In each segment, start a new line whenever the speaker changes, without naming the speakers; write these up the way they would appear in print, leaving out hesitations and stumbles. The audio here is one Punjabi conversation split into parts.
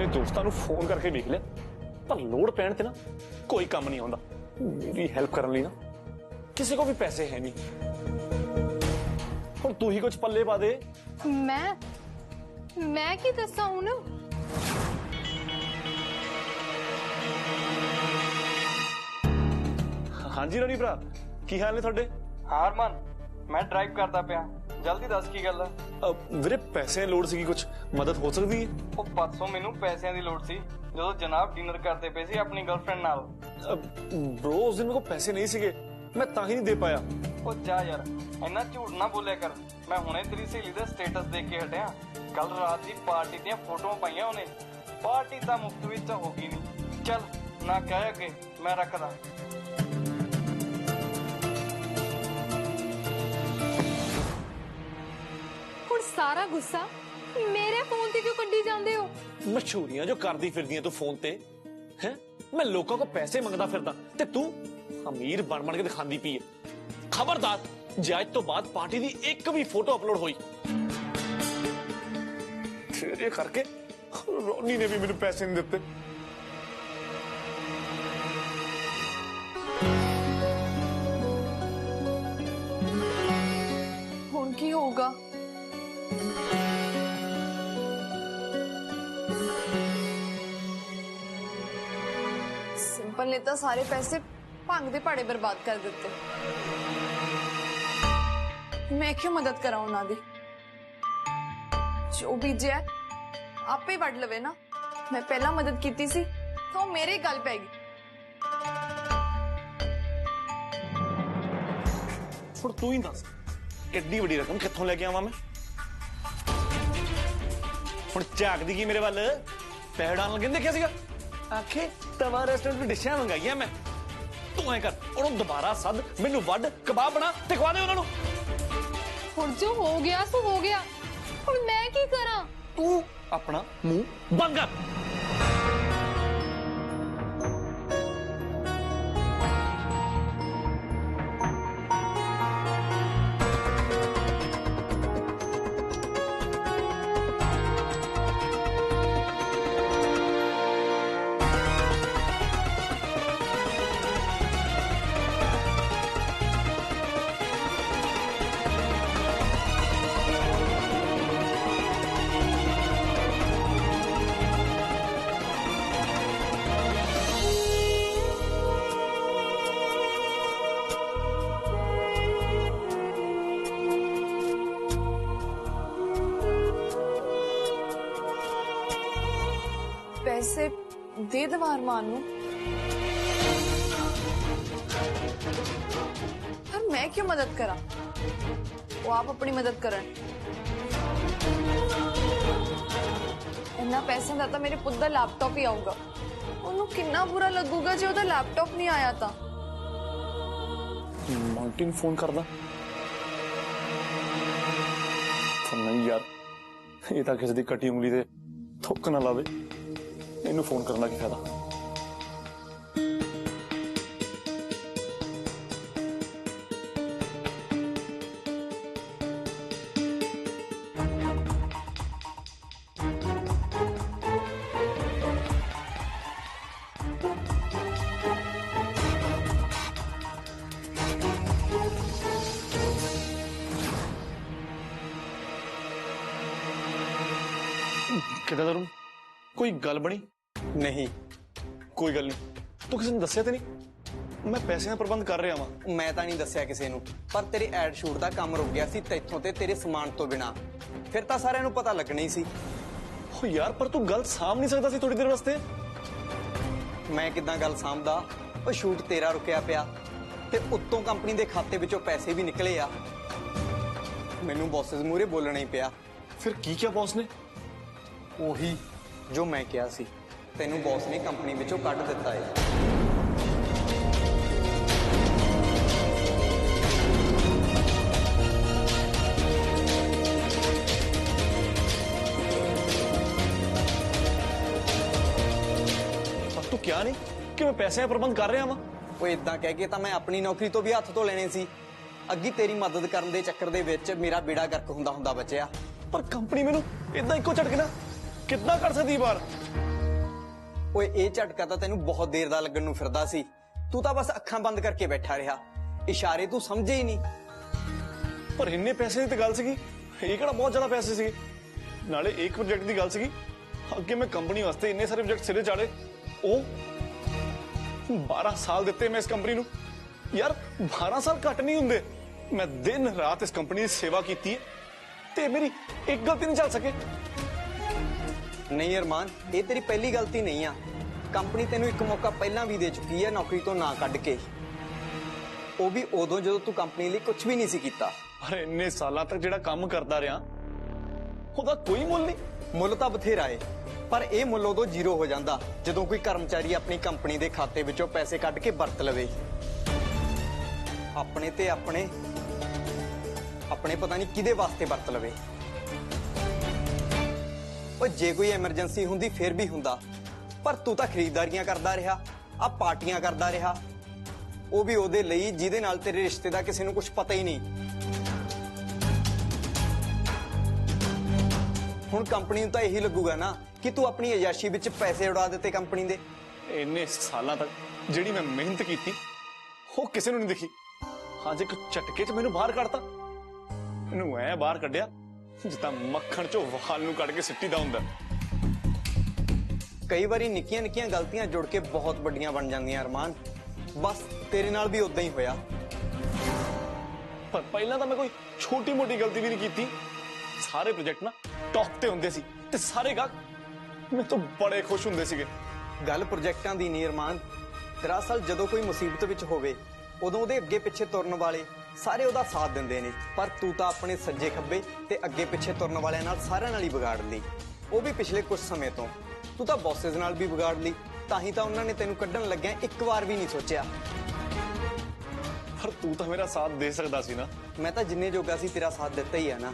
अपने दोस्तों को फोन करके देख लिया, पर लोड़ पैण ते ना कोई काम नहीं आउंदा। मेरी हेल्प करने लई ना किसी को भी पैसे है नहीं। हुण तू ही कुछ पल्ले पा दे।
मैं की दस्सां हुण?
हाँ जी रानी भरा, की हाल ने तुहाडे?
हारमन, मैं ड्राइव करता पिया, जल्दी दस की गल है।
ਵੀਰੇ ਪੈਸੇ ਦੀ ਲੋੜ ਸੀਗੀ, ਕੁਝ ਮਦਦ ਹੋ ਸਕਦੀ ਹੈ?
ਉਹ ਪਰਸੋਂ ਮੈਨੂੰ ਪੈਸਿਆਂ ਦੀ ਲੋੜ ਸੀ ਜਦੋਂ ਜਨਾਬ ਡਿਨਰ ਕਰਦੇ ਪਏ ਸੀ ਆਪਣੀ ਗਰਲਫ੍ਰੈਂਡ ਨਾਲ।
ब्रो उस दिन मेरे को पैसे नहीं सीगे, मैं ता ही नहीं दे पाया।
ਉਹ ਜਾ ਯਾਰ, ਇੰਨਾ ਝੂਠ ਨਾ ਬੋਲਿਆ ਕਰ। ਮੈਂ ਹੁਣੇ ਤੇਰੀ ਸਹੇਲੀ ਦਾ ਸਟੇਟਸ ਦੇਖ ਕੇ ਹਟਿਆ। ਕੱਲ ਰਾਤ ਦੀ ਪਾਰਟੀ ਦੀਆਂ ਫੋਟੋਆਂ ਪਾਈਆਂ ਉਹਨੇ। ਪਾਰਟੀ ਤਾਂ ਮੁਫਤ ਵਿੱਚ ਹੋ ਗਈ ਨਹੀਂ। ਚੱਲ ਨਾ ਕਹਿ ਅੱਗੇ, ਮੈਂ ਰੱਖਦਾ।
ਹੁਣ ਸਾਰਾ ਗੁੱਸਾ ਮੇਰੇ ਫੋਨ ਤੇ ਕਿਉਂ ਕੱਢੀ ਜਾਂਦੇ ਹੋ?
मशहूरियां जो करदी फिरदी तू फोन ते हैं, मैं लोगों को पैसे मंगदा फिरदा ते तू अमीर बन के दिखांदी पई है। खबरदार जे अज तो बाद पार्टी दी एक भी फोटो अपलोड हुई फिर ये करके रोनी ने भी मेनू पैसे नहीं दिते।
ਹੁਣ ਕੀ ਹੋਊਗਾ? सिंपल ने तो सारे पैसे भंग दे भाड़े बर्बाद कर दिते। मैं क्यों मदद करा उन्होंने? जो बीजे आपे ही वड लवे ना। मैं पहला मदद की सी तो मेरे गल पैगी।
हुण तू ही दस कितनी बड़ी रकम कित्थों लेके आवां मैं? हुण झाकदी की मेरे वाल पैसे डालण लगे देखिया सीगा? आखे तवा रेस्टोरेंट में डिशां मंगाईयां मैं। तू ऐ कर उन्होंने दोबारा सद मैनू वड कबाब बना ते खवा दे उन्होंने।
हुण जो हो गया सो हो गया, हुण मैं की करा?
तू अपना मुंह बंद कर।
पैसे दे दवार मान नू, पर मैं क्यों मदद करा? वो आप अपनी मदद करन। इन्ना पैसा दा तां मेरे पुत दा लैपटॉप ही आऊगा। उन्होंने कितना बुरा लगूगा जो उदा लैपटॉप नहीं आया था।
मार्टिन फोन करदा तो नहीं यार, ये तो किसी दी कटी उंगली ते थुक ना लावे। इनू फोन करना की फायदा? कितना करूं? कोई गल बनी?
नहीं
कोई गल नहीं। तू किसी ने दस्या ते नहीं? मैं पैसे का प्रबंध कर रहा वां।
मैं तो नहीं दस्या किसी नू, पर तेरी एड शूट का काम रुक गया सी तैथों ते तेरे समान तो बिना। फिर तो सारिਆਂ ਨੂੰ पता लगना ही सी।
ओ यार पर तू गल साम नहीं सकता सी थोड़ी देर वास्ते?
मैं किदां गल सामदा? ओ शूट तेरा रुकिया पिया ते उत्तों कंपनी दे खाते विचों पैसे भी निकले आ। मैनू बॉसेस मूहरे बोलना ही पिया।
फिर की क्या बॉस ने?
ਉਹੀ जो मैं किया सी, तेनू बॉस ने कंपनी विचों कढ दिता है।
अब तू क्या नहीं कि मैं पैसे का प्रबंध कर रहा वां?
वो इदां कह के तो मैं अपनी नौकरी तो भी हथ धो लेने सी। अग्गी तेरी मदद करने दे चक्कर दे विच मेरा बेड़ा गर्क हुंदा हुंदा बचिया।
पर कंपनी मैनू इदां इको झटकना कितना कर सकती बार?
ਓਏ ਇਹ ਝਟਕਾ ਤਾਂ ਤੈਨੂੰ ਬਹੁਤ ਦੇਰ ਦਾ ਲੱਗਣ ਨੂੰ ਫਿਰਦਾ ਸੀ। ਤੂੰ ਤਾਂ ਬਸ ਅੱਖਾਂ ਬੰਦ ਕਰਕੇ ਬੈਠਾ ਰਿਹਾ, ਇਸ਼ਾਰੇ ਤੂੰ ਸਮਝੇ ਹੀ ਨਹੀਂ।
ਪਰ ਇੰਨੇ ਪੈਸੇ ਦੀ ਤਾਂ ਗੱਲ ਸੀਗੀ, ਇਹ ਕਿਹੜਾ ਬਹੁਤ ਜ਼ਿਆਦਾ ਪੈਸੇ ਸੀਗੇ। ਨਾਲੇ ਇੱਕ ਪ੍ਰੋਜੈਕਟ ਦੀ ਗੱਲ ਸੀਗੀ, ਅੱਗੇ ਮੈਂ ਕੰਪਨੀ ਵਾਸਤੇ ਇੰਨੇ ਸਾਰੇ ਪ੍ਰੋਜੈਕਟ ਸਿਰੇ ਚਾੜੇ। ਉਹ 12 ਸਾਲ ਦਿੱਤੇ ਮੈਂ ਇਸ ਕੰਪਨੀ ਨੂੰ। ਯਾਰ 12 ਸਾਲ ਘੱਟ ਨਹੀਂ ਹੁੰਦੇ। ਮੈਂ ਦਿਨ ਰਾਤ ਇਸ ਕੰਪਨੀ ਦੀ ਸੇਵਾ ਕੀਤੀ ਹੈ ਤੇ ਮੇਰੀ ਇੱਕ ਗਲਤੀ ਨਹੀਂ ਚੱਲ ਸਕੇ।
ਨਹੀਂ ਅਰਮਾਨ, ਇਹ ਤੇਰੀ ਪਹਿਲੀ ਗਲਤੀ ਨਹੀਂ ਆ। ਕੰਪਨੀ ਤੈਨੂੰ ਇੱਕ ਮੌਕਾ ਪਹਿਲਾਂ ਵੀ ਦੇ ਚੁੱਕੀ ਹੈ ਨੌਕਰੀ ਤੋਂ ਨਾ ਕੱਢ ਕੇ, ਉਹ ਵੀ ਉਦੋਂ ਜਦੋਂ ਤੂੰ ਕੰਪਨੀ ਲਈ ਕੁਝ ਵੀ ਨਹੀਂ ਸੀ ਕੀਤਾ।
ਪਰ ਇੰਨੇ ਸਾਲਾਂ ਤੱਕ ਜਿਹੜਾ ਕੰਮ ਕਰਦਾ ਰਿਹਾ ਉਹਦਾ ਕੋਈ ਮੁੱਲ ਨਹੀਂ।
ਮੁੱਲ ਤਾਂ ਬਥੇਰਾ ਏ, ਪਰ ਇਹ ਮੁੱਲ ਉਦੋਂ ਜ਼ੀਰੋ ਹੋ ਜਾਂਦਾ ਜਦੋਂ ਕੋਈ ਕਰਮਚਾਰੀ ਆਪਣੀ ਕੰਪਨੀ ਦੇ ਖਾਤੇ ਵਿੱਚੋਂ ਪੈਸੇ ਕੱਢ ਕੇ ਵਰਤ ਲਵੇ। ਆਪਣੇ ਤੇ ਆਪਣੇ ਪਤਾ ਨਹੀਂ ਕਿਹਦੇ ਵਾਸਤੇ ਵਰਤ ਲਵੇ। ਉਹ ਜੇ ਕੋਈ ਐਮਰਜੈਂਸੀ ਹੁੰਦੀ ਫਿਰ ਵੀ ਹੁੰਦਾ, ਪਰ ਤੂੰ ਤਾਂ ਖਰੀਦਦਾਰੀਆਂ ਕਰਦਾ ਰਿਹਾ, ਆ ਪਾਰਟੀਆਂ ਕਰਦਾ ਰਿਹਾ, ਉਹ ਵੀ ਉਹਦੇ ਲਈ ਜਿਹਦੇ ਨਾਲ ਤੇਰੇ ਰਿਸ਼ਤੇ ਦਾ ਕਿਸੇ ਨੂੰ ਕੁਝ ਪਤਾ ਹੀ ਨਹੀਂ। ਹੁਣ ਕੰਪਨੀ ਨੂੰ ਤਾਂ ਇਹੀ ਲੱਗੂਗਾ ਨਾ ਕਿ ਤੂੰ ਆਪਣੀ ਅਯਾਸ਼ੀ ਵਿੱਚ ਪੈਸੇ ਉਡਾ ਦਿੱਤੇ ਕੰਪਨੀ ਦੇ।
ਇੰਨੇ ਸਾਲਾਂ ਤੱਕ ਜਿਹੜੀ ਮੈਂ ਮਿਹਨਤ ਕੀਤੀ ਉਹ ਕਿਸੇ ਨੂੰ ਨਹੀਂ ਦਿਖੀ। ਅੱਜ ਇੱਕ ਝਟਕੇ 'ਚ ਮੈਨੂੰ ਬਾਹਰ ਕੱਢਤਾ। ਮੈਨੂੰ ਐ ਬਾਹਰ ਕੱਢਿਆ ਜਿੱਦਾਂ ਮੱਖਣ 'ਚੋਂ ਵਾਲ ਨੂੰ ਕੱਢ ਕੇ ਸਿੱਟੀ ਦਾ ਹੁੰਦਾ।
ਕਈ ਵਾਰੀ ਨਿੱਕੀਆਂ ਨਿੱਕੀਆਂ ਗਲਤੀਆਂ ਜੁੜ ਕੇ ਬਹੁਤ ਵੱਡੀਆਂ ਬਣ ਜਾਂਦੀਆਂ ਅਰਮਾਨ। ਬਸ ਤੇਰੇ ਨਾਲ ਵੀ ਉਦਾਂ ਹੀ ਹੋਇਆ।
ਪਰ ਪਹਿਲਾਂ ਤਾਂ ਮੈਂ ਕੋਈ ਛੋਟੀ ਮੋਟੀ ਗਲਤੀ ਵੀ ਨਹੀਂ ਕੀਤੀ। ਸਾਰੇ ਪ੍ਰੋਜੈਕਟ ਨਾ ਟੌਪ ਤੇ ਹੁੰਦੇ ਸੀ ਤੇ ਸਾਰੇ ਗਾਹਕ ਮੇਰੇ ਤੋਂ ਬੜੇ ਖੁਸ਼ ਹੁੰਦੇ ਸੀਗੇ।
ਗੱਲ ਪ੍ਰੋਜੈਕਟਾਂ ਦੀ ਨਹੀਂ ਅਰਮਾਨ। ਦਰਅਸਲ ਜਦੋਂ ਕੋਈ ਮੁਸੀਬਤ ਵਿੱਚ ਹੋਵੇ ਉਦੋਂ ਉਹਦੇ ਅੱਗੇ ਪਿੱਛੇ ਤੁਰਨ ਵਾਲੇ ਸਾਰੇ ਉਹਦਾ ਸਾਥ ਦਿੰਦੇ ਨੇ, ਪਰ ਤੂੰ ਤਾਂ ਆਪਣੇ ਸੱਜੇ ਖੱਬੇ ਤੇ ਅੱਗੇ ਪਿੱਛੇ ਤੁਰਨ ਵਾਲਿਆਂ ਨਾਲ ਸਾਰਿਆਂ ਨਾਲ ਹੀ ਵਿਗਾੜ ਲਈ, ਉਹ ਵੀ ਪਿਛਲੇ ਕੁਝ ਸਮੇਂ ਤੋਂ। ਤੂੰ ਤਾਂ ਬੌਸਸ ਨਾਲ ਵੀ ਵਿਗਾੜ ਲਈ, ਤਾਂ ਹੀ ਤਾਂ ਉਹਨਾਂ ਨੇ ਤੈਨੂੰ ਕੱਢਣ ਲੱਗਿਆ ਇੱਕ ਵਾਰ ਵੀ ਨਹੀਂ ਸੋਚਿਆ।
ਪਰ ਤੂੰ ਤਾਂ ਮੇਰਾ ਸਾਥ ਦੇ ਸਕਦਾ ਸੀ ਨਾ।
ਮੈਂ ਤਾਂ ਜਿੰਨੇ ਜੋਗਾ ਸੀ ਤੇਰਾ ਸਾਥ ਦਿੱਤਾ ਹੀ ਆ ਨਾ।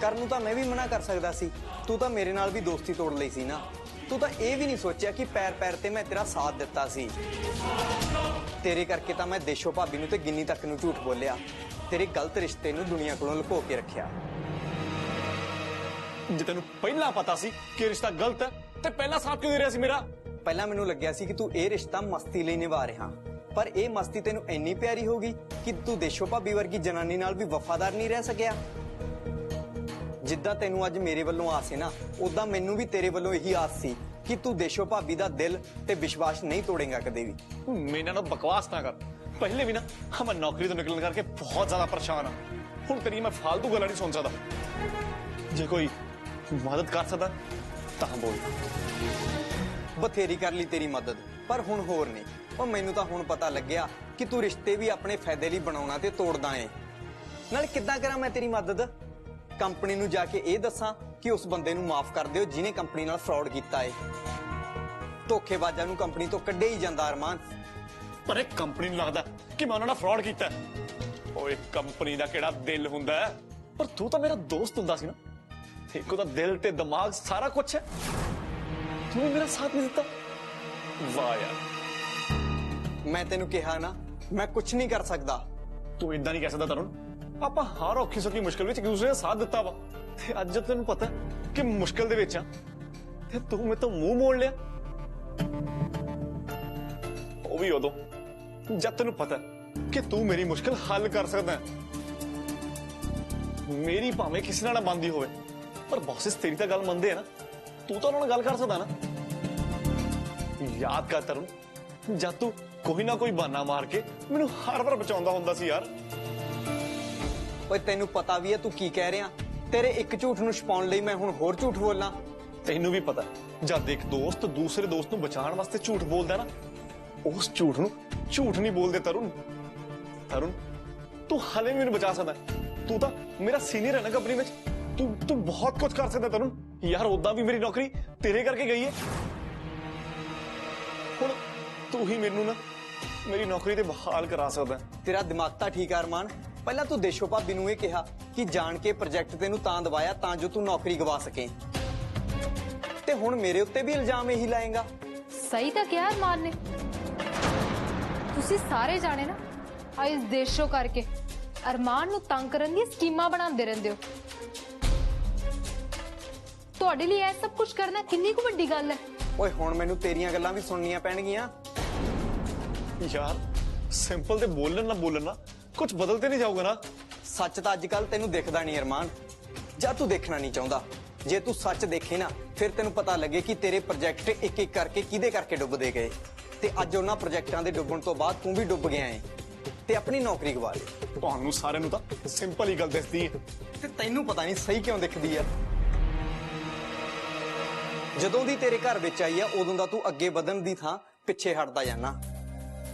ਕਰਨ ਨੂੰ ਤਾਂ ਮੈਂ ਵੀ ਮਨਾ ਕਰ ਸਕਦਾ ਸੀ, ਤੂੰ ਤਾਂ ਮੇਰੇ ਨਾਲ ਵੀ ਦੋਸਤੀ ਤੋੜ ਲਈ ਸੀ ਨਾ। ਤੂੰ ਤਾਂ ਇਹ ਵੀ ਨਹੀਂ ਸੋਚਿਆ ਕਿ ਪੈਰ ਪੈਰ ਤੇ ਮੈਂ ਤੇਰਾ ਸਾਥ ਦਿੱਤਾ ਸੀ। ਤੇਰੇ ਕਰਕੇ ਤਾਂ ਮੈਂ ਦੇਸ਼ੋ ਭਾਬੀ ਨੂੰ ਤੇ ਗਿੰਨੀ ਤੱਕ ਨੂੰ ਝੂਠ ਬੋਲਿਆ, ਤੇਰੇ ਗਲਤ ਰਿਸ਼ਤੇ ਨੂੰ ਦੁਨੀਆ ਕੋਲੋਂ ਲੁਕੋ ਕੇ ਰੱਖਿਆ।
ਜੇ ਤੈਨੂੰ ਪਹਿਲਾਂ ਪਤਾ ਸੀ ਕਿ ਰਿਸ਼ਤਾ ਗਲਤ ਹੈ ਤੇ ਪਹਿਲਾਂ ਸਾਥ ਕਿਉਂ ਦੇ ਰਿਹਾ ਸੀ ਮੇਰਾ?
ਪਹਿਲਾਂ ਮੈਨੂੰ ਲੱਗਿਆ ਸੀ ਕਿ ਤੂੰ ਇਹ ਰਿਸ਼ਤਾ ਮਸਤੀ ਲਈ ਨਿਭਾ ਰਿਹਾ, ਪਰ ਇਹ ਮਸਤੀ ਤੈਨੂੰ ਇੰਨੀ ਪਿਆਰੀ ਹੋ ਗਈ ਕਿ ਤੂੰ ਦੇਸ਼ੋ ਭਾਬੀ ਵਰਗੀ ਜਨਾਨੀ ਨਾਲ ਵੀ ਵਫਾਦਾਰ ਨਹੀਂ ਰਹਿ ਸਕਿਆ। ਜਿੱਦਾਂ ਤੈਨੂੰ ਅੱਜ ਮੇਰੇ ਵੱਲੋਂ ਆਸ ਹੈ ਨਾ, ਉਦਾਂ ਮੈਨੂੰ ਵੀ ਤੇਰੇ ਵੱਲੋਂ ਇਹੀ ਆਸ ਸੀ ਕਿ ਤੂੰ ਦੇਸ਼ੋ ਭਾਬੀ ਦਾ ਦਿਲ ਤੇ ਵਿਸ਼ਵਾਸ ਨਹੀਂ ਤੋੜੇਗਾ ਕਦੇ ਵੀ।
ਮੇਰੇ ਨਾਲ ਬਕਵਾਸ ਨਾ ਕਰ। ਪਹਿਲੇ ਵੀ ਨਾ ਮੈਂ ਨੌਕਰੀ ਤੋਂ ਨਿਕਲਣ ਕਰਕੇ ਬਹੁਤ ਜ਼ਿਆਦਾ ਪਰੇਸ਼ਾਨ ਹਾਂ। ਹੁਣ ਤੇਰੀ ਮੈਂ ਫालतू ਗੱਲਾਂ ਨਹੀਂ ਸੁਣ ਸਕਦਾ। ਜੇ ਕੋਈ ਮਦਦ ਕਰ ਸਕਦਾ ਤਾਂ ਬੋਲ।
ਬਥੇਰੀ ਕਰ ਲਈ ਤੇਰੀ ਮਦਦ, ਪਰ ਹੁਣ ਹੋਰ ਨਹੀਂ। ਉਹ ਮੈਨੂੰ ਤਾਂ ਹੁਣ ਪਤਾ ਲੱਗਿਆ ਕਿ ਤੂੰ ਰਿਸ਼ਤੇ ਵੀ ਆਪਣੇ ਫਾਇਦੇ ਲਈ ਬਣਾਉਣਾ ਤੇ ਤੋੜਦਾ ਏ। ਨਾਲ ਕਿੱਦਾਂ ਕਰਾਂ ਮੈਂ ਤੇਰੀ ਮਦਦ? ਕੰਪਨੀ ਨੂੰ ਜਾ ਕੇ ਇਹ ਦੱਸਾਂ ਕਿ ਉਸ ਬੰਦੇ ਨੂੰ ਮਾਫ ਕਰ ਦਿਓ ਜਿਹਨੇ ਕੰਪਨੀ ਨਾਲ ਫਰਾਡ ਕੀਤਾ ਏ। ਧੋਖੇਬਾਜ਼ਾਂ ਨੂੰ ਕੰਪਨੀ ਤੋਂ ਕੱਢਿਆ ਹੀ ਜਾਂਦਾ ਅਰਮਾਨ।
ਪਰ ਇਹ ਕੰਪਨੀ ਨੂੰ ਲੱਗਦਾ ਕਿ ਮੈਂ ਉਹਨਾਂ ਨਾਲ ਫਰਾਡ ਕੀਤਾ। ਓਏ ਕੰਪਨੀ ਦਾ ਕਿਹੜਾ ਦਿਲ ਹੁੰਦਾ ਹੈ? ਪਰ ਤੂੰ ਤਾਂ ਮੇਰਾ ਦੋਸਤ ਹੁੰਦਾ ਸੀ ਨਾ। ਇੱਕੋ ਤਾਂ ਦਿਲ ਤੇ ਦਿਮਾਗ ਸਾਰਾ ਕੁਝ ਹੈ। ਤੂੰ ਮੇਰਾ ਸਾਥ ਨਹੀਂ ਦਿੱਤਾ। ਵਾਹ ਯਾਰ,
ਮੈਂ ਤੈਨੂੰ ਕਿਹਾ ਨਾ ਮੈਂ ਕੁਝ ਨਹੀਂ ਕਰ ਸਕਦਾ।
ਤੂੰ ਇਦਾਂ ਨਹੀਂ ਕਹਿ ਸਕਦਾ ਤਰੁਣ। ਆਪਾਂ ਹਰ ਔਖੀ ਸੌਖੀ ਮੁਸ਼ਕਲ ਵਿੱਚ ਇੱਕ ਦੂਸਰੇ ਦਾ ਸਾਥ ਦਿੱਤਾ ਵਾ, ਤੇ ਅੱਜ ਜਦ ਤੈਨੂੰ ਪਤਾ ਕਿ ਮੁਸ਼ਕਲ ਦੇ ਵਿੱਚ ਆ ਤੇ ਤੂੰ ਮੇਰੇ ਤੋਂ ਮੂੰਹ ਮੋੜ ਲਿਆ। ਉਹ ਵੀ ਉਦੋਂ ਜਦ ਤੈਨੂੰ ਪਤਾ ਕਿ ਤੂੰ ਮੇਰੀ ਮੁਸ਼ਕਲ ਹੱਲ ਕਰ ਸਕਦਾ ਹੈ। ਮੇਰੀ ਭਾਵੇਂ ਕਿਸੇ ਨਾਲ ਨਾ ਬਣਦੀ ਹੋਵੇ, ਪਰ ਬੌਸਸ ਤੇਰੀ ਤਾਂ ਗੱਲ ਮੰਨਦੇ ਆ ਨਾ। ਤੂੰ ਤਾਂ ਉਹਨਾਂ ਨਾਲ ਗੱਲ ਕਰ ਸਕਦਾ ਨਾ। ਯਾਦ ਕਰ ਤਰੁਣ, ਜਦ ਤੂੰ ਕੋਈ ਨਾ ਕੋਈ ਬਹਾਨਾ ਮਾਰ ਕੇ ਮੈਨੂੰ ਹਰ ਵਾਰ ਬਚਾਉਂਦਾ ਹੁੰਦਾ ਸੀ ਯਾਰ।
ਓਏ ਤੈਨੂੰ ਪਤਾ ਵੀ ਹੈ ਤੂੰ ਕੀ ਕਹਿ ਰਿਹਾ। ਤੇਰੇ ਇੱਕ ਝੂਠ ਨੂੰ ਛੁਪਾਉਣ ਲਈ ਮੈਂ ਹੁਣ ਹੋਰ ਝੂਠ ਬੋਲਾਂ।
ਤੈਨੂੰ ਵੀ ਪਤਾ ਜਦ ਇੱਕ ਦੋਸਤ ਦੂਸਰੇ ਦੋਸਤ ਨੂੰ ਬਚਾਉਣ ਵਾਸਤੇ ਝੂਠ ਬੋਲਦਾ ਨਾ, ਉਸ ਝੂਠ ਨੂੰ ਝੂਠ ਨਹੀਂ ਬੋਲਦੇ ਤਰੁਣ। ਤਰੁਣ, ਤੂੰ ਹਾਲੇ ਵੀ ਮੈਨੂੰ ਬਚਾ ਸਕਦਾ। ਤੂੰ ਤਾਂ ਮੇਰਾ ਸੀਨੀਅਰ ਹੈ ਨਾ ਕੰਪਨੀ ਵਿੱਚ। ਤੂੰ ਬਹੁਤ ਕੁਝ ਕਰ ਸਕਦਾ ਤਰੁਣ। ਯਾਰ ਉਦਾਂ ਵੀ ਮੇਰੀ ਨੌਕਰੀ ਤੇਰੇ ਕਰਕੇ ਗਈ ਹੈ। ਹੁਣ ਤੂੰ ਹੀ ਮੈਨੂੰ ਨਾ ਮੇਰੀ ਨੌਕਰੀ ਤੇ ਬਹਾਲ ਕਰਾ ਸਕਦਾ।
ਤੇਰਾ ਦਿਮਾਗ ਤਾਂ ਠੀਕ ਆ ਅਰਮਾਨ। ਪਹਿਲਾਂ ਤੂੰ ਦੇਸ਼ੋ ਭਾਬੀ ਨੂੰ ਇਹ ਕਿਹਾ ਕਿ ਜਾਣ ਕੇ ਪ੍ਰੋਜੈਕਟ ਤੈਨੂੰ ਤਾਂ ਦਵਾਇਆ ਤਾਂ ਜੋ ਤੂੰ ਨੌਕਰੀ ਗਵਾ ਸਕੇ, ਤੇ ਹੁਣ ਮੇਰੇ ਉੱਤੇ ਵੀ ਇਲਜ਼ਾਮ ਇਹੀ ਲਾਏਗਾ।
ਸਹੀ ਤਾਂ ਕਿਹਾ ਅਰਮਾਨ ਨੇ। ਤੁਸੀਂ ਸਾਰੇ ਜਾਣੇ ਨਾ ਆ ਇਸ ਦੇਸ਼ੋਂ ਕਰਕੇ ਅਰਮਾਨ ਨੂੰ ਤੰਗ ਕਰਨ ਦੀ ਸਕੀਮਾਂ ਬਣਾਉਂਦੇ ਰਹਿੰਦੇ ਹੋ। ਤੁਹਾਡੇ ਲਈ ਇਹ ਸਭ ਕੁਝ ਕਰਨਾ ਕਿੰਨੀ ਕੁ ਵੱਡੀ ਗੱਲ ਹੈ?
ਓਏ ਹੁਣ ਮੈਨੂੰ ਤੇਰੀਆਂ ਗੱਲਾਂ ਵੀ ਸੁਣਨੀਆਂ ਪੈਣਗੀਆਂ।
यार सिंपल ते बोलन ना कुछ बदलते नहीं जाओगे ना।
ਸੱਚ ਤਾਂ ਅੱਜ ਕੱਲ ਤੈਨੂੰ ਦਿਖਦਾ ਨਹੀਂ ਅਰਮਾਨ, ਜਾਂ ਤੂੰ ਦੇਖਣਾ ਨਹੀਂ ਚਾਹੁੰਦਾ। ਜੇ ਤੂੰ ਸੱਚ ਦੇਖੇ ਨਾ ਫਿਰ ਤੈਨੂੰ ਪਤਾ ਲੱਗੇ ਕਿ ਤੇਰੇ ਪ੍ਰੋਜੈਕਟ ਇੱਕ ਇੱਕ ਕਰਕੇ ਕਿਹਦੇ ਕਰਕੇ ਡੁੱਬਦੇ ਗਏ, ਤੇ ਅੱਜ ਉਹਨਾਂ ਪ੍ਰੋਜੈਕਟਾਂ ਦੇ ਡੁੱਬਣ ਤੋਂ ਬਾਅਦ ਤੂੰ ਵੀ ਡੁੱਬ ਗਿਆ ਏ ਤੇ ਆਪਣੀ ਨੌਕਰੀ ਗਵਾ ਲਈ।
ਤੁਹਾਨੂੰ ਸਾਰਿਆਂ ਨੂੰ ਤਾਂ ਸਿੰਪਲ ਹੀ ਗੱਲ ਦਿਸਦੀ ਹੈ
ਤੇ ਤੈਨੂੰ ਪਤਾ ਨਹੀਂ ਸਹੀ ਕਿਉਂ ਦਿਖਦੀ ਆ। ਜਦੋਂ ਦੀ ਤੇਰੇ ਘਰ ਵਿੱਚ ਆਈ ਆ ਉਦੋਂ ਦਾ ਤੂੰ ਅੱਗੇ ਵਧਣ ਦੀ ਥਾਂ ਪਿੱਛੇ ਹਟਦਾ ਜਾਣਾ।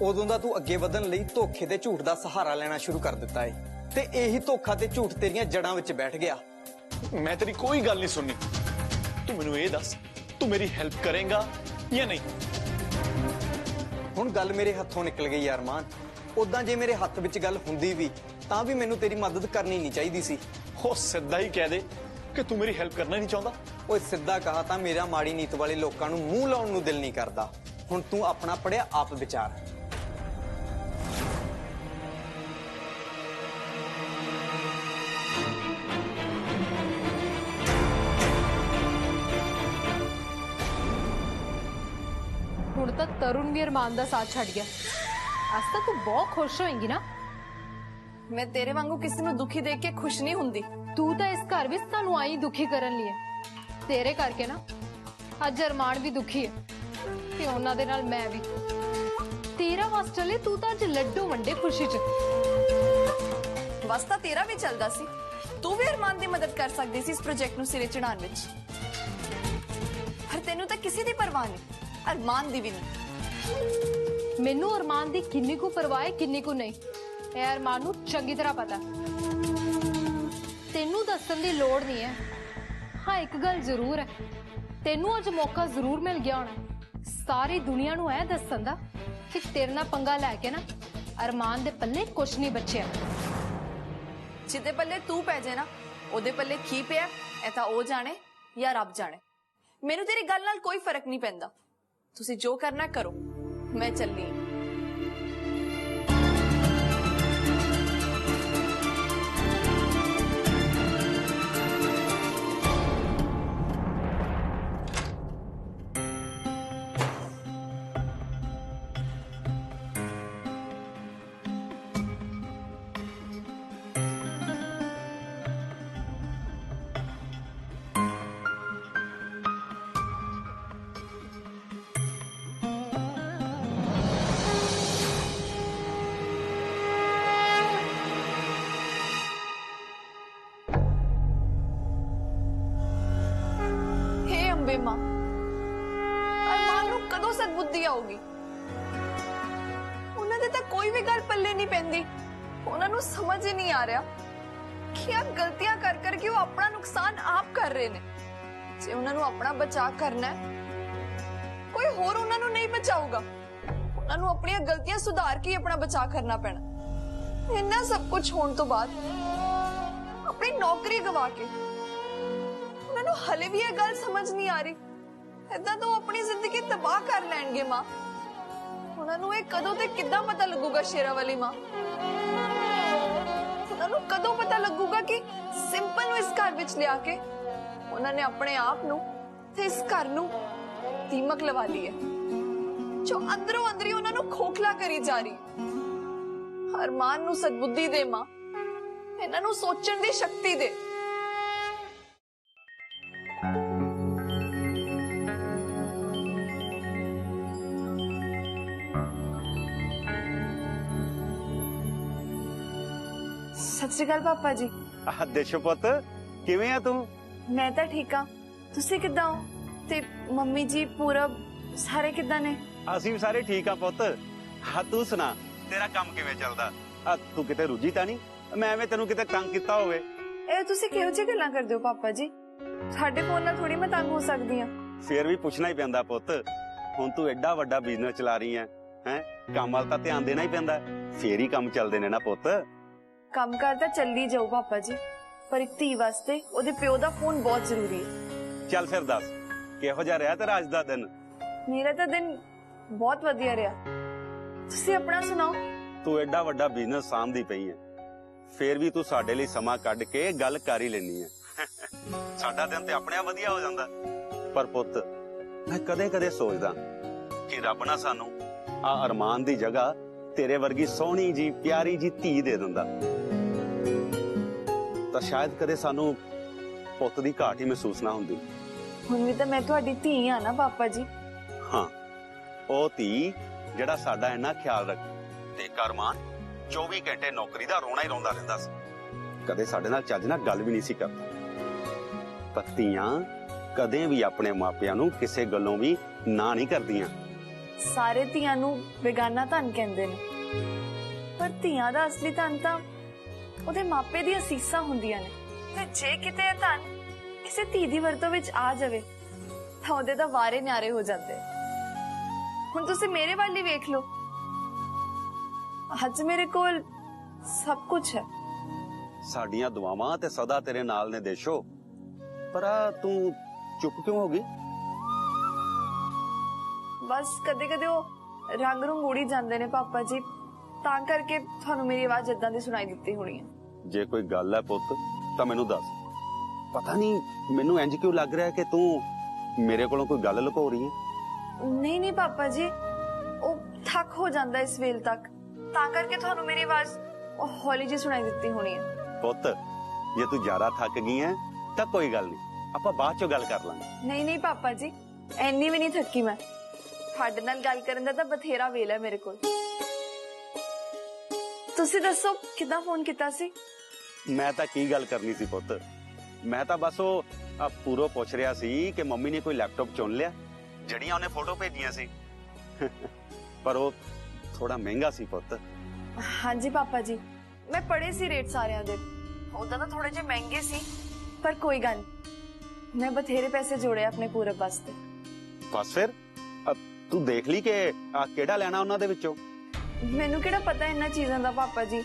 ਉਦੋਂ ਦਾ ਤੂੰ ਅੱਗੇ ਵਧਣ ਲਈ ਧੋਖੇ ਤੇ ਝੂਠ ਦਾ ਸਹਾਰਾ ਲੈਣਾ ਸ਼ੁਰੂ ਕਰ ਦਿੱਤਾ ਏ, ਤੇ ਇਹੀ ਧੋਖਾ ਤੇ ਝੂਠ ਤੇਰੀਆਂ ਜੜਾਂ ਵਿੱਚ ਬੈਠ ਗਿਆ।
ਮੈਂ ਤੇਰੀ ਕੋਈ ਗੱਲ ਨਹੀਂ ਸੁਣਨੀ। ਤੂੰ ਮੈਨੂੰ ਇਹ ਦੱਸ ਤੂੰ ਮੇਰੀ ਹੈਲਪ ਕਰੇਗਾ ਜਾਂ ਨਹੀਂ।
ਹੁਣ ਗੱਲ ਮੇਰੇ ਹੱਥੋਂ ਨਿਕਲ ਗਈ ਯਾਰ ਮਾਨ। ਉਦਾਂ ਜੇ ਮੇਰੇ ਹੱਥ ਵਿੱਚ ਗੱਲ ਹੁੰਦੀ ਵੀ ਤਾਂ ਵੀ ਮੈਨੂੰ ਤੇਰੀ ਮਦਦ ਕਰਨੀ ਨਹੀਂ ਚਾਹੀਦੀ ਸੀ।
ਉਹ ਸਿੱਧਾ ਹੀ ਕਹਿ ਦੇ ਕਿ ਤੂੰ ਮੇਰੀ ਹੈਲਪ ਕਰਨਾ ਹੀ ਨਹੀਂ ਚਾਹੁੰਦਾ।
ਓਏ ਸਿੱਧਾ ਕਹਾ ਤਾਂ ਮੇਰਾ ਮਾੜੀ ਨੀਤ ਵਾਲੇ ਲੋਕਾਂ ਨੂੰ ਮੂੰਹ ਲਾਉਣ ਨੂੰ ਦਿਲ ਨਹੀਂ ਕਰਦਾ। ਹੁਣ ਤੂੰ ਆਪਣਾ ਪੜਿਆ ਆਪ ਵਿਚਾਰ।
ਹੁਣ ਤਾਂ ਤਰੁਣ ਵੀ ਅਰਮਾਨ ਦਾ ਸਾਥ ਛੱਡ ਗਿਆ। ਅੱਜ ਤਾਂ ਤੂੰ ਬਹੁਤ ਖੁਸ਼ ਹੋਏਂਗੀ ਨਾ।
ਮੈਂ ਤੇਰੇ ਵਾਂਗੂ ਕਿਸੇ ਨੂੰ ਦੁਖੀ ਦੇਖ ਕੇ ਖੁਸ਼ ਨਹੀਂ ਹੁੰਦੀ।
ਤੂੰ ਤਾਂ ਇਸ ਘਰ ਵਿੱਚ ਸਾਨੂੰ ਆਈ ਦੁਖੀ ਕਰਨ ਲਈ ਹੈ। ਤੇਰੇ ਕਰਕੇ ਨਾ ਅੱਜ ਅਰਮਾਨ ਵੀ ਦੁਖੀ ਹੈ ਤੇ ਉਹਨਾਂ ਦੇ ਨਾਲ ਮੈਂ ਵੀ। ਤੇਰਾ ਵਸ ਚਲੇ ਤੂੰ ਤਾਂ ਅੱਜ ਲੱਡੂ ਵੰਡੇ ਖੁਸ਼ੀ 'ਚ।
ਬਸ ਤਾਂ ਤੇਰਾ ਵੀ ਚੱਲਦਾ ਸੀ। ਤੂੰ ਵੀ ਅਰਮਾਨ ਦੀ ਮਦਦ ਕਰ ਸਕਦੀ ਸੀ ਇਸ ਪ੍ਰੋਜੈਕਟ ਨੂੰ ਸਿਰੇ ਚੜਾਉਣ ਵਿੱਚ। ਪਰ ਤੈਨੂੰ ਤਾਂ ਕਿਸੇ ਦੀ ਪਰਵਾਹ ਨਹੀਂ, ਅਰਮਾਨ ਦੀ ਵੀ ਨਹੀਂ।
ਮੈਨੂੰ ਅਰਮਾਨ ਦੀ ਕਿੰਨੀ ਕੁ ਪਰਵਾਹ ਹੈ ਕਿੰਨੀ ਕੁ ਨਹੀਂ, ਇਹ ਅਰਮਾਨ ਨੂੰ ਚੰਗੀ ਤਰ੍ਹਾਂ ਪਤਾ। ਤੈਨੂੰ ਦੱਸਣ ਦੀ ਲੋੜ ਨਹੀਂ ਹੈ। ਹਾਂ ਇੱਕ ਗੱਲ ਜ਼ਰੂਰ ਹੈ, ਤੈਨੂੰ ਅੱਜ ਮੌਕਾ ਜ਼ਰੂਰ ਮਿਲ ਗਿਆ ਹੋਣਾ ਸਾਰੀ ਦੁਨੀਆ ਨੂੰ ਇਹ ਦੱਸਣ ਦਾ ਕਿ ਤੇਰੇ ਨਾਲ ਪੰਗਾ ਲੈ ਕੇ ਨਾ ਅਰਮਾਨ ਦੇ ਪੱਲੇ ਕੁਛ ਨਹੀਂ ਬਚਿਆ।
ਜਿਹਦੇ ਪੱਲੇ ਤੂੰ ਪੈ ਜੇ ਨਾ ਉਹਦੇ ਪੱਲੇ ਕੀ ਪਿਆ ਇਹ ਤਾਂ ਉਹ ਜਾਣੇ ਜਾਂ ਰੱਬ ਜਾਣੇ। ਮੈਨੂੰ ਤੇਰੀ ਗੱਲ ਨਾਲ ਕੋਈ ਫਰਕ ਨਹੀਂ ਪੈਂਦਾ। ਤੁਸੀਂ ਜੋ ਕਰਨਾ ਕਰੋ, ਮੈਂ ਚੱਲੀ। ਮਾਂ ਅਰਮਾਨ ਨੂੰ ਕਦੋਂ ਸਦਬੁੱਧੀ ਆਉਗੀ? ਉਹਨਾਂ ਦੇ ਤਾਂ ਕੋਈ ਵੀ ਗੱਲ ਪੱਲੇ ਨਹੀਂ ਪੈਂਦੀ। ਉਹਨਾਂ ਨੂੰ ਸਮਝ ਹੀ ਨਹੀਂ ਆ ਰਿਹਾ ਕਿ ਆ ਗਲਤੀਆਂ ਕਰ ਕਰਕੇ ਉਹ ਆਪਣਾ ਨੁਕਸਾਨ ਆਪ ਕਰ ਰਹੇ ਨੇ। ਜੇ ਉਹਨਾਂ ਨੂੰ ਆਪਣਾ ਬਚਾਅ ਕਰਨਾ ਹੈ ਕੋਈ ਹੋਰ ਉਹਨਾਂ ਨੂੰ ਨਹੀਂ ਬਚਾਊਗਾ। ਉਹਨਾਂ ਨੂੰ ਆਪਣੀਆਂ ਗਲਤੀਆਂ ਸੁਧਾਰ ਕੇ ਆਪਣਾ ਬਚਾਅ ਕਰਨਾ ਪੈਣਾ। ਇੰਨਾ ਸਭ ਕੁਝ ਹੋਣ ਤੋਂ ਬਾਅਦ ਆਪਣੀ ਨੌਕਰੀ ਗਵਾ ਕੇ ਉਹਨਾਂ ਨੂੰ ਹਲੇ ਵੀ ਇਹ ਗੱਲ ਸਮਝ ਨਹੀਂ ਆ ਰਹੀ। ਏਦਾਂ ਤਾਂ ਉਹ ਆਪਣੀ ਜ਼ਿੰਦਗੀ ਤਬਾਹ ਕਰ ਲੈਣਗੇ ਮਾਂ। ਉਹਨਾਂ ਨੂੰ ਇਹ ਕਦੋਂ ਤੇ ਕਿੱਦਾਂ ਪਤਾ ਲੱਗੂਗਾ ਸ਼ੇਰਾ ਵਾਲੀ ਮਾਂ? ਉਹਨਾਂ ਨੂੰ ਕਦੋਂ ਪਤਾ ਲੱਗੂਗਾ ਕਿ ਸਿੰਪਲ ਨੂੰ ਇਸ ਘਰ ਵਿੱਚ ਲਿਆ ਕੇ ਉਹਨਾਂ ਨੇ ਆਪਣੇ ਆਪ ਨੂੰ ਤੇ ਇਸ ਘਰ ਨੂੰ ਦੀਮਕ ਲਵਾ ਲਈ ਹੈ ਜੋ ਅੰਦਰੋਂ ਅੰਦਰੀ ਉਹਨਾਂ ਨੂੰ ਖੋਖਲਾ ਕਰੀ ਜਾ ਰਹੀ। ਅਰਮਾਨ ਨੂੰ ਸਦਬੁੱਧੀ ਦੇ ਮਾਂ, ਇਹਨਾਂ ਨੂੰ ਸੋਚਣ ਦੀ ਸ਼ਕਤੀ ਦੇ। ਸਤਿ ਸ਼੍ਰੀ ਅਕਾਲ ਪਾਪਾ ਜੀ।
ਦੇਸ਼ੋ ਪੁੱਤ ਕਿਵੇਂ ਆ ਤੂੰ?
ਮੈਂ ਤਾਂ ਠੀਕ ਆ, ਤੁਸੀਂ ਕਿੱਦਾਂ ਹੋ? ਤੇ ਮੰਮੀ ਜੀ, ਪੂਰਬ, ਸਾਰੇ ਕਿੱਦਾਂ ਨੇ?
ਅਸੀਂ ਵੀ ਸਾਰੇ ਠੀਕ ਆ ਪੁੱਤ। ਹਾਂ ਤੂੰ ਸੁਣਾ, ਤੇਰਾ ਕੰਮ ਕਿਵੇਂ ਚੱਲਦਾ? ਤੂੰ ਕਿਤੇ ਰੁੱਝੀ ਤਾਂ ਨਹੀਂ? ਮੈਂ ਐਵੇਂ ਤੈਨੂੰ ਕਿਤੇ ਤੰਗ ਕੀਤਾ ਹੋਵੇ?
ਇਹ ਤੁਸੀਂ ਕਿਹੋ ਜਿਹੀ ਗੱਲਾਂ ਕਰਦੇ ਹੋ ਪਾਪਾ ਜੀ? ਸਾਡੇ ਫੋਨ ਨਾਲ ਥੋੜੀ ਮੈਂ ਤੰਗ ਹੋ ਸਕਦੀ ਆ।
ਫੇਰ ਵੀ ਪੁੱਛਣਾ ਹੀ ਪੈਂਦਾ ਪੁੱਤ। ਹੁਣ ਤੂੰ ਐਡਾ ਵੱਡਾ ਬਿਜ਼ਨਸ ਚਲਾ ਰਹੀ ਹੈ, ਕੰਮ ਵੱਲ ਤਾਂ ਧਿਆਨ ਦੇਣਾ ਹੀ ਪੈਂਦਾ, ਫੇਰ ਹੀ ਕੰਮ ਚੱਲਦੇ ਨੇ ਨਾ ਪੁੱਤ।
ਕੰਮ ਕਰਦਾ ਚੱਲੀ ਜਾਊ ਪਾਪਾ ਜੀ, ਪਰ ਇੱਕ ਧੀ ਵਾਸਤੇ ਉਹਦੇ ਪਿਓ ਦਾ ਫੋਨ ਬਹੁਤ ਜ਼ਰੂਰੀ ਹੈ।
ਚੱਲ ਫਿਰ ਦੱਸ, ਕਿਹੋ ਜਿਹਾ ਰਿਹਾ ਤੇਰਾ ਅੱਜ ਦਾ ਦਿਨ?
ਮੇਰਾ ਤਾਂ ਦਿਨ ਬਹੁਤ ਵਧੀਆ ਰਿਹਾ। ਤੁਸੀਂ ਆਪਣਾ ਸੁਣਾਓ।
ਤੂੰ ਐਡਾ ਵੱਡਾ ਬਿਜ਼ਨਸ ਸਾਂਭਦੀ ਪਈ ਹੈ, ਫੇਰ ਵੀ ਤੂੰ ਸਾਡੇ ਲਈ ਸਮਾਂ ਕੱਢ ਕੇ ਗੱਲ ਕਰ ਹੀ ਲੈਣੀ ਹੈ। ਸਾਡਾ ਦਿਨ ਤੇ ਆਪਣੇ ਆਪ ਵਧੀਆ ਹੋ ਜਾਂਦਾ। ਪਰ ਪੁੱਤ ਮੈਂ ਕਦੇ-ਕਦੇ ਸੋਚਦਾ ਕਿ ਰੱਬ ਨਾ ਸਾਨੂੰ ਆ ਅਰਮਾਨ ਦੀ ਜਗ੍ਹਾ ਤੇਰੇ ਵਰਗੀ ਸੋਹਣੀ ਜੀ ਪਿਆਰੀ ਜੀ ਧੀ ਦੇ ਦਿੰਦਾ ਤਾਂ ਸ਼ਾਇਦ ਕਦੇ ਸਾਨੂੰ ਪੁੱਤ ਦੀ ਘਾਟ ਹੀ ਮਹਿਸੂਸ ਨਾ ਹੁੰਦੀ।
ਹੁਣ ਵੀ ਤਾਂ ਮੈਂ ਤੁਹਾਡੀ ਧੀ ਆ ਨਾ ਪਾਪਾ ਜੀ।
ਹਾਂ, ਉਹ ਧੀ ਜਿਹੜਾ ਸਾਡਾ ਇੰਨਾ ਖਿਆਲ ਰੱਖ ਤੇ ਅਰਮਾਨ 24 ਘੰਟੇ ਨੌਕਰੀ ਦਾ ਰੋਣਾ ਹੀ ਰੋਂਦਾ ਰਹਿੰਦਾ ਸੀ, ਕਦੇ ਸਾਡੇ ਨਾਲ ਚੱਜ ਨਾਲ ਗੱਲ ਵੀ ਨਹੀਂ ਸੀ ਕਰਦਾ। ਪਤੀਆਂ ਕਦੇ ਵੀ ਆਪਣੇ ਮਾਪਿਆਂ ਨੂੰ ਕਿਸੇ ਗੱਲੋਂ ਵੀ ਨਾ ਨਹੀਂ ਕਰਦੀਆਂ।
ਸਾਰੇ ਧੀਆਂ ਨੂੰ ਬੇਗਾਨਾ ਧਨ ਕਹਿੰਦੇ ਨੇ, ਪਰ ਧੀਆਂ ਦਾ ਅਸਲੀ ਧਨ ਤਾਂ ਉਹਦੇ ਮਾਪੇ ਦੀਆਂ ਅਸੀਸਾਂ ਹੁੰਦੀਆਂ ਨੇ। ਤੇ ਜੇ ਕਿਤੇ ਇਹ ਧਨ ਕਿਸੇ ਧੀ ਦੀ ਵਰਤੋਂ ਵਿੱਚ ਆ ਜਾਵੇ ਤਾਂ ਉਹਦੇ ਤਾਂ ਵਾਰੇ ਨਿਆਰੇ ਹੋ ਜਾਂਦੇ। ਹੁਣ ਤੁਸੀਂ ਮੇਰੇ ਵੱਲ ਹੀ ਵੇਖ ਲਓ, ਅੱਜ ਮੇਰੇ ਕੋਲ ਸਭ ਕੁਝ ਹੈ।
ਸਾਡੀਆਂ ਦੁਆਵਾਂ ਤੇ ਸਦਾ ਤੇਰੇ ਨਾਲ ਨੇ ਦੇਸ਼ੋ। ਪਰ ਆ ਤੂੰ ਚੁੱਪ ਕਿਉਂ ਹੋ ਗਈ?
ਬਸ ਕਦੇ ਕਦੇ ਉਹ ਰੰਗ ਰੰਗ ਉੜੀ ਜਾਂਦੇ ਨੇ ਪਾਪਾ ਜੀ, ਤਾਂ ਕਰਕੇ ਤੁਹਾਨੂੰ ਮੇਰੀ ਆਵਾਜ਼ ਇਦਾਂ ਦੀ ਸੁਣਾਈ ਦਿੱਤੀ ਹੋਣੀ ਹੈ।
ਜੇ ਕੋਈ ਗੱਲ ਹੈ ਪੁੱਤ ਤਾਂ ਮੈਨੂੰ ਦੱਸ। ਪਤਾ ਨਹੀਂ ਮੈਨੂੰ ਇੰਜ ਕਿਉਂ ਲੱਗ ਰਿਹਾ ਕਿ ਤੂੰ ਮੇਰੇ ਕੋਲੋਂ ਕੋਈ ਗੱਲ ਲੁਕੋ ਰਹੀ ਹੈ।
ਨਹੀਂ ਨਹੀਂ ਪਾਪਾ ਜੀ, ਉਹ ਥੱਕ ਹੋ ਜਾਂਦਾ ਇਸ ਵੇਲ ਤੱਕ, ਤਾਂ ਕਰਕੇ ਤੁਹਾਨੂੰ ਮੇਰੀ ਆਵਾਜ਼ ਉਹ ਹੌਲੀ ਜਿਹੀ ਸੁਣਾਈ ਦਿੱਤੀ ਹੋਣੀ ਹੈ।
ਪੁੱਤ ਜੇ ਤੂੰ ਜ਼ਿਆਦਾ ਥੱਕ ਗਈ ਹੈ ਤਾਂ ਕੋਈ ਗੱਲ ਨਹੀਂ, ਆਪਾਂ ਬਾਅਦ ਚੋਂ ਗੱਲ ਕਰ ਲਾਂਗੇ।
ਨਹੀਂ ਨਹੀਂ ਪਾਪਾ ਜੀ, ਐਨੀ ਵੀ ਨਹੀਂ ਥੱਕੀ ਮੈਂ। ਤੁਹਾਡੇ ਨਾਲ ਗੱਲ ਕਰਨ ਦਾ ਤਾਂ ਬਥੇਰਾ ਵੇਲ ਹੈ ਮੇਰੇ ਕੋਲ। ਤੁਸੀਂ ਦੱਸੋ ਕਿੱਦਾਂ ਫੋਨ ਕੀਤਾ ਸੀ?
ਮੈਂ ਤਾਂ ਕੀ ਗੱਲ ਕਰਨੀ ਸੀ ਪੁੱਤ, ਮੈਂ ਤਾਂ ਬਸ ਉਹ ਪੂਰੋ ਪੁੱਛ ਰਿਹਾ ਸੀ ਕਿ ਮੰਮੀ ਨੇ ਕੋਈ ਲੈਪਟਾਪ ਚੁਣ ਲਿਆ ਜਿਹੜੀਆਂ ਉਹਨੇ ਫੋਟੋ ਭੇਜੀਆਂ ਸੀ। ਪਰ ਉਹ ਥੋੜਾ ਮਹਿੰਗਾ ਸੀ ਪੁੱਤ।
ਹਾਂਜੀ ਪਾਪਾ ਜੀ, ਮੈਂ ਪੜ੍ਹੇ ਸੀ ਰੇਟ ਸਾਰਿਆਂ ਦੇ, ਉਦਾਂ ਤਾਂ ਥੋੜੇ ਜਿਹੇ ਮਹਿੰਗੇ ਸੀ, ਪਰ ਕੋਈ ਗੱਲ ਨਹੀਂ, ਮੈਂ ਬਥੇਰੇ ਪੈਸੇ ਜੋੜੇ ਆਪਣੇ ਪੂਰਬ ਵਾਸਤੇ।
ਬਸ ਫਿਰ ਤੂੰ ਦੇਖ ਲਈ ਕਿ ਕਿਹੜਾ ਲੈਣਾ ਉਹਨਾਂ ਦੇ ਵਿੱਚੋਂ।
ਮੈਨੂੰ ਕਿਹੜਾ ਪਤਾ ਇਹਨਾਂ ਚੀਜ਼ਾਂ ਦਾ ਪਾਪਾ ਜੀ,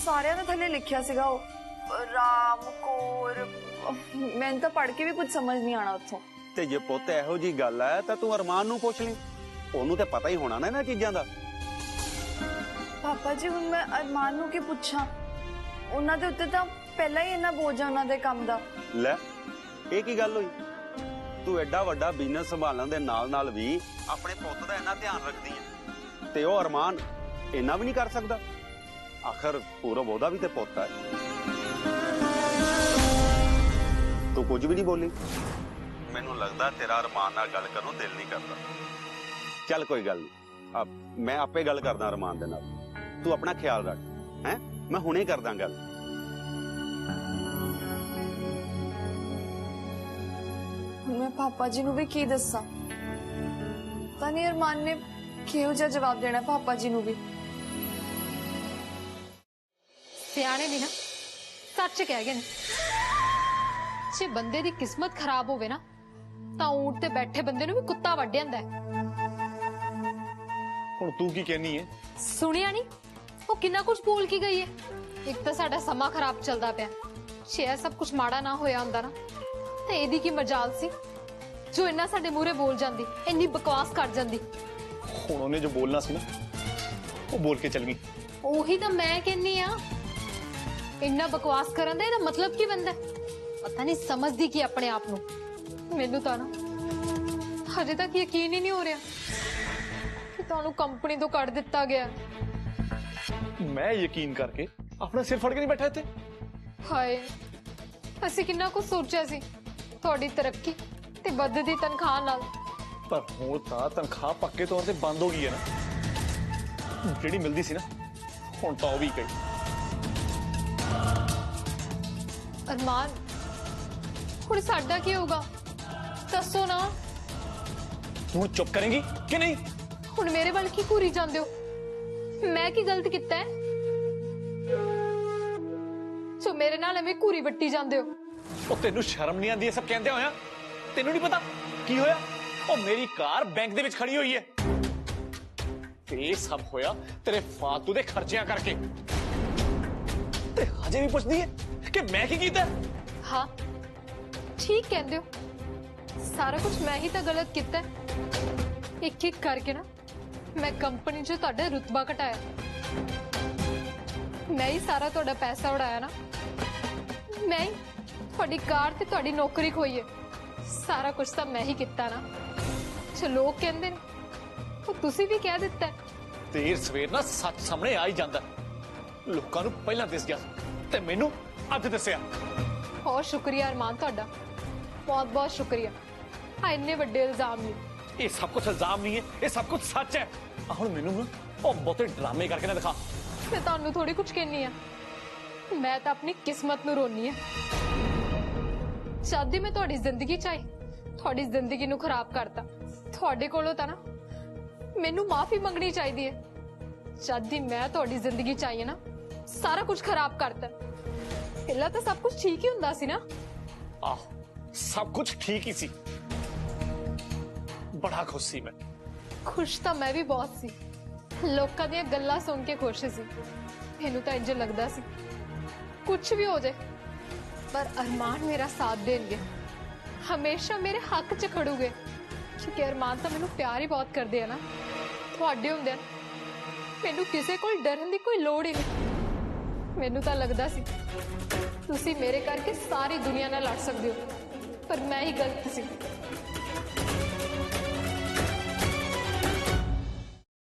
ਸਾਰਿਆਂ ਦੇ ਥੱਲੇ ਲਿਖਿਆ ਸੀਗਾ ਉਹ ਰਾਮ ਕੌਰ, ਮੈਨੂੰ ਤਾਂ ਪੜ੍ਹ ਕੇ ਵੀ ਕੁਝ ਸਮਝ ਨਹੀਂ ਆਣਾ ਉੱਥੋਂ।
ਤੇ ਜੇ ਪੁੱਤ ਇਹੋ ਜੀ ਗੱਲ ਹੈ ਤਾਂ ਤੂੰ ਅਰਮਾਨ ਨੂੰ ਪੁੱਛ ਲਈ, ਉਹਨੂੰ ਤੇ ਪਤਾ ਹੀ ਹੋਣਾ ਨਾ ਇਹਨਾਂ ਚੀਜ਼ਾਂ ਦਾ।
ਪਾਪਾ ਜੀ ਹੁਣ ਮੈਂ ਅਰਮਾਨ ਨੂੰ ਕੀ ਪੁੱਛਾਂ, ਉਹਨਾਂ ਦੇ ਉੱਤੇ ਤਾਂ ਪਹਿਲਾਂ ਹੀ ਇੰਨਾ ਬੋਝ ਆ ਉਹਨਾਂ ਦੇ ਕੰਮ ਦਾ।
ਲੈ ਇਹ ਕੀ ਗੱਲ ਹੋਈ? ਤੂੰ ਐਡਾ ਵੱਡਾ ਬਿਜ਼ਨਸ ਸੰਭਾਲਣ ਦੇ ਨਾਲ ਨਾਲ ਵੀ ਆਪਣੇ ਪੁੱਤ ਦਾ ਇੰਨਾ ਧਿਆਨ ਰੱਖਦੀ ਹੈ ਤੇ ਉਹ ਅਰਮਾਨ ਇੰਨਾ ਵੀ ਨਹੀਂ ਕਰ ਸਕਦਾ? ਆਖਰ ਪੂਰਬ ਉਹਦਾ ਵੀ ਤੇ ਪੁੱਤ ਹੈ। ਤੂੰ ਕੁਝ ਵੀ ਨਹੀਂ ਬੋਲੀ। ਮੈਨੂੰ ਲੱਗਦਾ ਤੇਰਾ ਅਰਮਾਨ ਨਾਲ ਗੱਲ ਕਰਨ ਨੂੰ ਦਿਲ ਨਹੀਂ ਕਰਦਾ। ਚੱਲ ਕੋਈ ਗੱਲ ਨਹੀਂ, ਮੈਂ ਆਪੇ ਗੱਲ ਕਰਦਾ ਅਰਮਾਨ ਦੇ ਨਾਲ, ਤੂੰ ਆਪਣਾ ਖਿਆਲ ਰੱਖ। ਹੈ ਮੈਂ ਹੁਣੇ ਕਰਦਾ ਗੱਲ।
ਮੈਂ ਪਾਪਾ ਜੀ ਨੂੰ ਵੀ ਕੀ ਦੱਸਾਂ, ਤਾਂ ਨਹੀਂ ਅਰਮਾਨ ਨੇ ਕਿਹੋ ਜਿਹਾ ਜਵਾਬ ਦੇਣਾ ਪਾਪਾ ਜੀ ਨੂੰ ਵੀ।
ਸਿਆਣੇ ਵੀ ਨਾ ਸੱਚ ਕਹਿ ਗਏ ਨੇ, ਜੇ ਬੰਦੇ ਦੀ ਕਿਸਮਤ ਖਰਾਬ ਹੋਵੇ ਨਾ ਤਾਂ ਊਂਟ ਤੇ ਬੈਠੇ ਬੰਦੇ ਨੂੰ ਵੀ ਕੁੱਤਾ ਵੱਢ ਜਾਂਦਾ ਹੈ।
ਹੁਣ ਤੂੰ ਕੀ ਕਹਿਨੀ ਹੈ?
ਸੁਣਿਆ ਨਹੀਂ ਉਹ ਕਿੰਨਾ ਕੁਝ ਬੋਲ ਕੇ ਗਈ ਹੈ। ਇੱਕ ਤਾਂ ਸਾਡਾ ਸਮਾਂ ਖਰਾਬ ਚੱਲਦਾ ਪਿਆ, ਜੇ ਇਹ ਸਭ ਕੁਝ ਮਾੜਾ ਨਾ ਹੋਇਆ ਹੁੰਦਾ ਨਾ ਤੇ ਇਹਦੀ ਕੀ ਮਜਾਲ ਸੀ ਜੋ ਇੰਨਾ ਸਾਡੇ ਮੂਹਰੇ ਬੋਲ ਜਾਂਦੀ, ਇੰਨੀ ਬਕਵਾਸ ਕਰ ਜਾਂਦੀ।
ਹੁਣ ਉਹਨੇ ਜੋ ਬੋਲਣਾ ਸੀ ਨਾ ਉਹ ਬੋਲ ਕੇ ਚੱਲ ਗਈ।
ਉਹੀ ਤਾਂ ਮੈਂ ਕਹਿੰਨੀ ਆ, ਇੰਨਾ ਬਕਵਾਸ ਕਰਨ ਦਾ ਇਹਦਾ ਮਤਲਬ ਕੀ ਬੰਦਾ? ਪਤਾ ਨਹੀਂ ਸਮਝਦੀ ਕੀ ਆਪਣੇ ਆਪ ਨੂੰ। ਮੈਨੂੰ ਤਾਂ ਨਾ ਹਜੇ ਤੱਕ ਯਕੀਨ ਹੀ ਨਹੀਂ ਹੋ ਰਿਹਾ ਕਿ ਤੁਹਾਨੂੰ ਕੰਪਨੀ ਤੋਂ ਕੱਢ ਦਿੱਤਾ ਗਿਆ।
ਮੈਂ ਯਕੀਨ ਕਰਕੇ ਆਪਣਾ ਸਿਰ ਫੜ ਕੇ ਨਹੀਂ ਬੈਠਾ ਇੱਥੇ।
ਹਾਏ, ਅਸੀਂ ਕਿੰਨਾ ਕੁਝ ਸੋਚਿਆ ਸੀ ਤੁਹਾਡੀ ਤਰੱਕੀ ਤੇ ਵੱਧਦੀ ਤਨਖਾਹ ਨਾਲ।
ਪਰ ਹੁਣ ਤਾਂ ਤਨਖਾਹ ਪੱਕੇ ਤੌਰ ਤੇ ਬੰਦ ਹੋ ਗਈ ਹੈ ਨਾ, ਜਿਹੜੀ ਮਿਲਦੀ ਸੀ ਨਾ ਹੁਣ ਤਾਂ ਉਹ ਵੀ ਗਈ।
ਅਰਮਾਨ ਹੁਣ ਸਾਡਾ ਕੀ ਹੋਊਗਾ ਦੱਸੋ ਨਾ।
ਹੁਣ ਚੁੱਪ ਕਰੇਂਗੀ ਕਿ ਨਹੀਂ?
ਹੁਣ ਮੇਰੇ ਵੱਲ ਕੀ ਘੂਰੀ ਜਾਂਦੇ ਹੋ? ਮੈਂ ਕੀ ਗਲਤ ਕੀਤਾ ਹੈ ਸੋ ਮੇਰੇ ਨਾਲ ਐਵੇਂ ਘੂਰੀ ਵੱਟੀ ਜਾਂਦੇ ਹੋ?
ਉਹ ਤੈਨੂੰ ਸ਼ਰਮ ਨਹੀਂ ਆਉਂਦੀ ਇਹ ਸਭ ਕਹਿੰਦੇ ਹੋਇਆ? ਤੈਨੂੰ ਨਹੀਂ ਪਤਾ ਕੀ ਹੋਇਆ? ਉਹ ਮੇਰੀ ਕਾਰ ਬੈਂਕ ਦੇ ਵਿੱਚ ਖੜੀ ਹੋਈ ਹੈ ਤੇ ਇਹ ਸਭ ਹੋਇਆ ਤੇਰੇ ਫਾਲਤੂ ਦੇ ਖਰਚਿਆਂ ਕਰਕੇ। ਤੇ ਹਜੇ ਵੀ ਪੁੱਛਦੀ ਹੈ ਕਿ ਮੈਂ ਕੀ ਕੀਤਾ?
ਹਾਂ ਠੀਕ ਕਹਿੰਦੇ ਹੋ, ਸਾਰਾ ਕੁਝ ਮੈਂ ਹੀ ਤਾਂ ਗਲਤ ਕੀਤਾ। ਇੱਕ ਇੱਕ ਕਰਕੇ ਨਾ ਮੈਂ ਕੰਪਨੀ 'ਚ ਤੁਹਾਡਾ ਰੁਤਬਾ ਘਟਾਇਆ, ਮੈਂ ਹੀ ਸਾਰਾ ਤੁਹਾਡਾ ਪੈਸਾ ਉਡਾਇਆ ਨਾ, ਮੈਂ ਹੀ ਤੁਹਾਡੀ ਕਾਰ ਤੇ ਤੁਹਾਡੀ ਨੌਕਰੀ ਖੋਈ ਹੈ। ਸਾਰਾ ਕੁਝ ਤਾਂ ਮੈਂ ਹੀ ਕੀਤਾ ਨਾ। ਜੋ ਲੋਕ ਕਹਿੰਦੇ ਨੇ ਉਹ ਤੁਸੀਂ ਵੀ ਕਹਿ ਦਿੱਤਾ ਹੈ।
ਦੇਰ ਸਵੇਰ ਨਾ ਸੱਚ ਸਾਹਮਣੇ ਆ ਹੀ ਜਾਂਦਾ ਲੋਕਾਂ ਨੂੰ ਪਹਿਲਾਂ ਦਿਸ ਗਿਆ ਤੇ ਮੈਨੂੰ ਅੱਜ ਦੱਸਿਆ
ਬਹੁਤ ਸ਼ੁਕਰੀਆ ਅਰਮਾਨ ਤੁਹਾਡਾ, ਬਹੁਤ ਬਹੁਤ ਸ਼ੁਕਰੀਆ। ਆ ਇੰਨੇ ਵੱਡੇ ਇਲਜ਼ਾਮ ਨਹੀਂ।
ਇਹ ਸਭ ਕੁਝ ਇਲਜ਼ਾਮ ਨਹੀਂ ਹੈ, ਇਹ ਸਭ ਕੁਝ ਸੱਚ ਹੈ। ਹੁਣ ਮੈਨੂੰ ਨਾ ਉਹ ਬਹੁਤੇ ਡਰਾਮੇ ਕਰਕੇ ਨਾ ਦਿਖਾ।
ਮੈਂ ਤੁਹਾਨੂੰ ਥੋੜੀ ਕੁਝ ਕਹਿਨੀ ਆ, ਮੈਂ ਤਾਂ ਆਪਣੀ ਕਿਸਮਤ ਨੂੰ ਰੋਨੀ ਆ। ਜਦ ਦੀ ਮੈਂ ਤੁਹਾਡੀ ਜ਼ਿੰਦਗੀ ਚ ਆਈ ਤੁਹਾਡੀ ਜ਼ਿੰਦਗੀ ਨੂੰ ਖਰਾਬ ਕਰਤਾ। ਤੁਹਾਡੇ ਕੋਲੋਂ ਤਾਂ ਨਾ ਮੈਨੂੰ ਮਾਫੀ ਮੰਗਣੀ ਚਾਹੀਦੀ ਹੈ। ਜਦ ਦੀ ਮੈਂ ਤੁਹਾਡੀ ਜ਼ਿੰਦਗੀ ਚ ਆਈ ਹਾਂ ਨਾ ਸਾਰਾ ਕੁਝ ਖਰਾਬ ਕਰਤਾ। ਪਹਿਲਾਂ ਤਾਂ ਸਭ ਕੁਝ ਠੀਕ ਹੀ ਹੁੰਦਾ ਸੀ ਨਾ।
ਆਹ ਸਭ ਕੁਝ ਠੀਕ ਹੀ ਸੀ, ਬੜਾ ਖੁਸ਼ ਸੀ ਮੈਂ।
ਖੁਸ਼ ਤਾਂ ਮੈਂ ਵੀ ਬਹੁਤ ਸੀ, ਲੋਕਾਂ ਦੀਆਂ ਗੱਲਾਂ ਸੁਣ ਕੇ ਖੁਸ਼ ਸੀ। ਮੈਨੂੰ ਤਾਂ ਇੰਜ ਲੱਗਦਾ ਸੀ ਕੁਝ ਵੀ ਹੋ ਜਾਏ ਪਰ ਅਰਮਾਨ ਮੇਰਾ ਸਾਥ ਦੇਣਗੇ, ਹਮੇਸ਼ਾ ਮੇਰੇ ਹੱਕ 'ਚ ਖੜੂਗੇ ਕਿਉਂਕਿ ਅਰਮਾਨ ਤਾਂ ਮੈਨੂੰ ਪਿਆਰ ਹੀ ਬਹੁਤ ਕਰਦੇ ਆ ਨਾ। ਤੁਹਾਡੇ ਹੁੰਦੇ ਮੈਨੂੰ ਕਿਸੇ ਕੋਲ ਡਰਨ ਦੀ ਕੋਈ ਲੋੜ ਹੀ ਨਹੀਂ। ਮੈਨੂੰ ਤਾਂ ਲੱਗਦਾ ਸੀ ਤੁਸੀਂ ਮੇਰੇ ਕਰਕੇ ਸਾਰੀ ਦੁਨੀਆ ਨਾਲ ਲੜ ਸਕਦੇ ਹੋ ਪਰ ਮੈਂ ਹੀ ਗਲਤ ਸੀ।